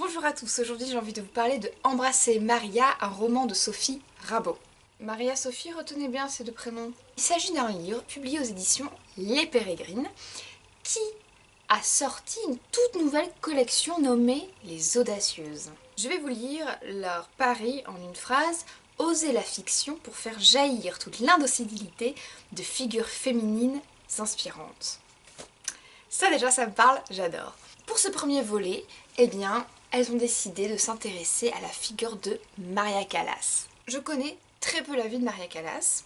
Bonjour à tous, aujourd'hui j'ai envie de vous parler de Embrasser Maria, un roman de Sophie Rabault. Maria Sophie, retenez bien ces deux prénoms. Il s'agit d'un livre publié aux éditions Les Pérégrines qui a sorti une toute nouvelle collection nommée Les Audacieuses. Je vais vous lire leur pari en une phrase: oser la fiction pour faire jaillir toute l'indocilité de figures féminines inspirantes. Ça déjà, ça me parle, j'adore. Pour ce premier volet, eh bien, elles ont décidé de s'intéresser à la figure de Maria Callas. Je connais très peu la vie de Maria Callas,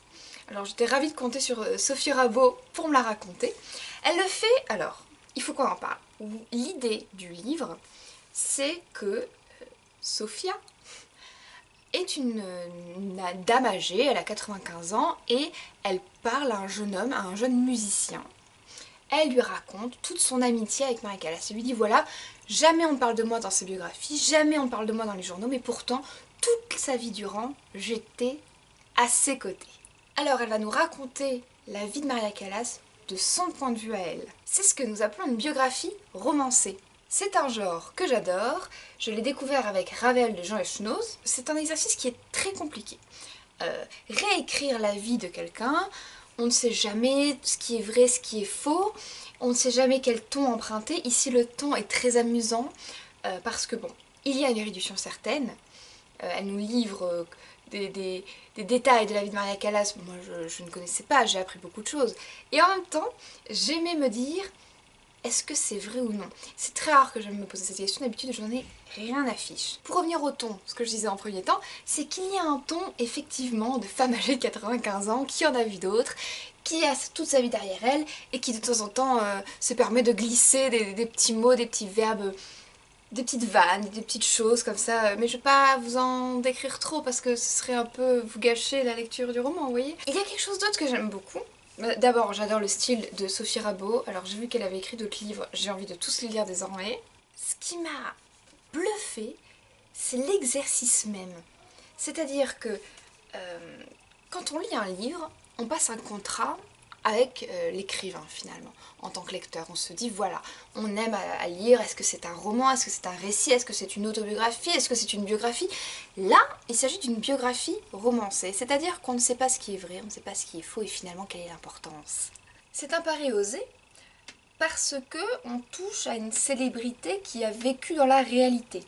alors j'étais ravie de compter sur Sophie Rabault pour me la raconter. Elle le fait, alors, il faut qu'on en parle. L'idée du livre, c'est que Sophia est une dame âgée, elle a 95 ans, et elle parle à un jeune homme, à un jeune musicien. Elle lui raconte toute son amitié avec Maria Callas. Elle lui dit voilà, jamais on parle de moi dans ses biographies, jamais on parle de moi dans les journaux, mais pourtant, toute sa vie durant, j'étais à ses côtés. Alors elle va nous raconter la vie de Maria Callas de son point de vue à elle. C'est ce que nous appelons une biographie romancée. C'est un genre que j'adore, je l'ai découvert avec Ravel de Jean Echenoz. C'est un exercice qui est très compliqué. Réécrire la vie de quelqu'un, on ne sait jamais ce qui est vrai, ce qui est faux, on ne sait jamais quel ton emprunter. Ici le ton est très amusant parce que bon, il y a une érudition certaine, elle nous livre des détails de la vie de Maria Callas, moi je ne connaissais pas, j'ai appris beaucoup de choses. Et en même temps, j'aimais me dire, est-ce que c'est vrai ou non? C'est très rare que je me pose cette question, d'habitude j'en ai rien à fiche. Pour revenir au ton, ce que je disais en premier temps, c'est qu'il y a un ton effectivement de femme âgée de 95 ans, qui en a vu d'autres, qui a toute sa vie derrière elle, et qui de temps en temps se permet de glisser des petits mots, des petits verbes, des petites vannes, des petites choses comme ça, mais je vais pas vous en décrire trop parce que ce serait un peu vous gâcher la lecture du roman, vous voyez. Il y a quelque chose d'autre que j'aime beaucoup. D'abord, j'adore le style de Sophie Rabault. Alors j'ai vu qu'elle avait écrit d'autres livres, j'ai envie de tous les lire désormais. Ce qui m'a bluffé, c'est l'exercice même. C'est-à-dire que quand on lit un livre, on passe un contrat avec l'écrivain finalement. En tant que lecteur, on se dit voilà, on aime à lire, est-ce que c'est un roman, est-ce que c'est un récit, est-ce que c'est une autobiographie, est-ce que c'est une biographie? Là, il s'agit d'une biographie romancée, c'est-à-dire qu'on ne sait pas ce qui est vrai, on ne sait pas ce qui est faux et finalement quelle est l'importance. C'est un pari osé parce que on touche à une célébrité qui a vécu dans la réalité.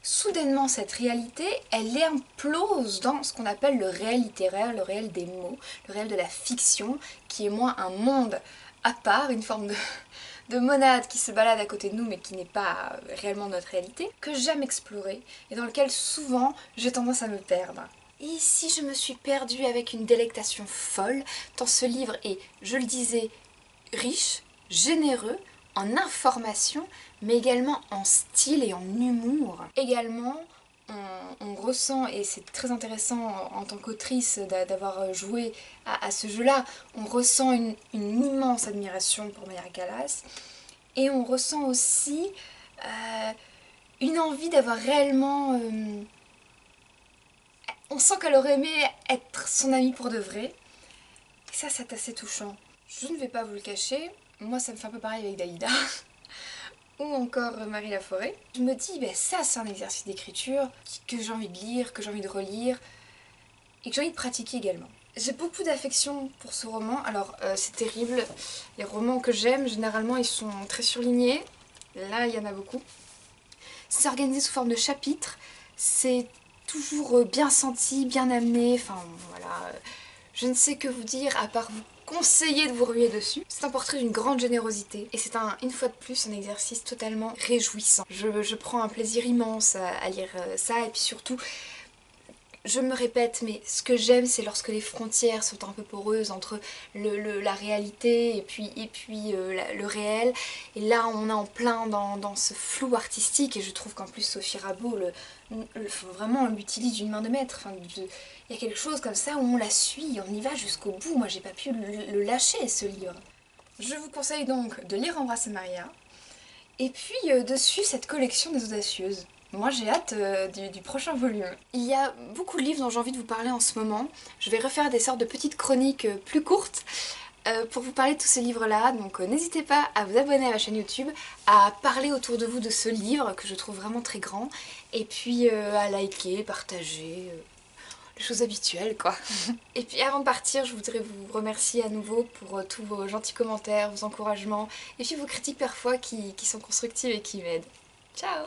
Soudainement, cette réalité, elle implose dans ce qu'on appelle le réel littéraire, le réel des mots, le réel de la fiction, qui est moins un monde à part, une forme de monade qui se balade à côté de nous mais qui n'est pas réellement notre réalité, que j'aime explorer et dans lequel souvent j'ai tendance à me perdre. Et ici, je me suis perdue avec une délectation folle, tant ce livre est, je le disais, riche, généreux, en information, mais également en style et en humour. Également, on ressent, et c'est très intéressant en tant qu'autrice d'avoir joué à ce jeu-là, on ressent une immense admiration pour Maria Callas, et on ressent aussi une envie d'avoir réellement... on sent qu'elle aurait aimé être son amie pour de vrai, et ça c'est assez touchant. Je ne vais pas vous le cacher, moi ça me fait un peu pareil avec Dalida ou encore Marie Laforêt. Je me dis, ben ça c'est un exercice d'écriture que j'ai envie de lire, que j'ai envie de relire et que j'ai envie de pratiquer également. J'ai beaucoup d'affection pour ce roman, alors c'est terrible, les romans que j'aime généralement ils sont très surlignés, là il y en a beaucoup. C'est organisé sous forme de chapitres, c'est toujours bien senti, bien amené, enfin voilà, je ne sais que vous dire à part vous conseiller de vous ruer dessus. C'est un portrait d'une grande générosité et c'est une fois de plus un exercice totalement réjouissant. Je prends un plaisir immense à lire ça et puis surtout, je me répète, mais ce que j'aime c'est lorsque les frontières sont un peu poreuses entre la réalité et puis le réel. Et là on est en plein dans ce flou artistique et je trouve qu'en plus Sophie Rabault vraiment on l'utilise d'une main de maître. Enfin, il y a quelque chose comme ça où on la suit, on y va jusqu'au bout. Moi j'ai pas pu le lâcher ce livre. Je vous conseille donc de lire Embrasser Maria et puis de suivre cette collection des Audacieuses. Moi j'ai hâte du prochain volume. Il y a beaucoup de livres dont j'ai envie de vous parler en ce moment. Je vais refaire des sortes de petites chroniques plus courtes pour vous parler de tous ces livres-là, donc n'hésitez pas à vous abonner à ma chaîne YouTube, à parler autour de vous de ce livre que je trouve vraiment très grand, et puis à liker, partager, les choses habituelles quoi. Et puis avant de partir, je voudrais vous remercier à nouveau pour tous vos gentils commentaires, vos encouragements, et puis vos critiques parfois qui sont constructives et qui m'aident. Ciao!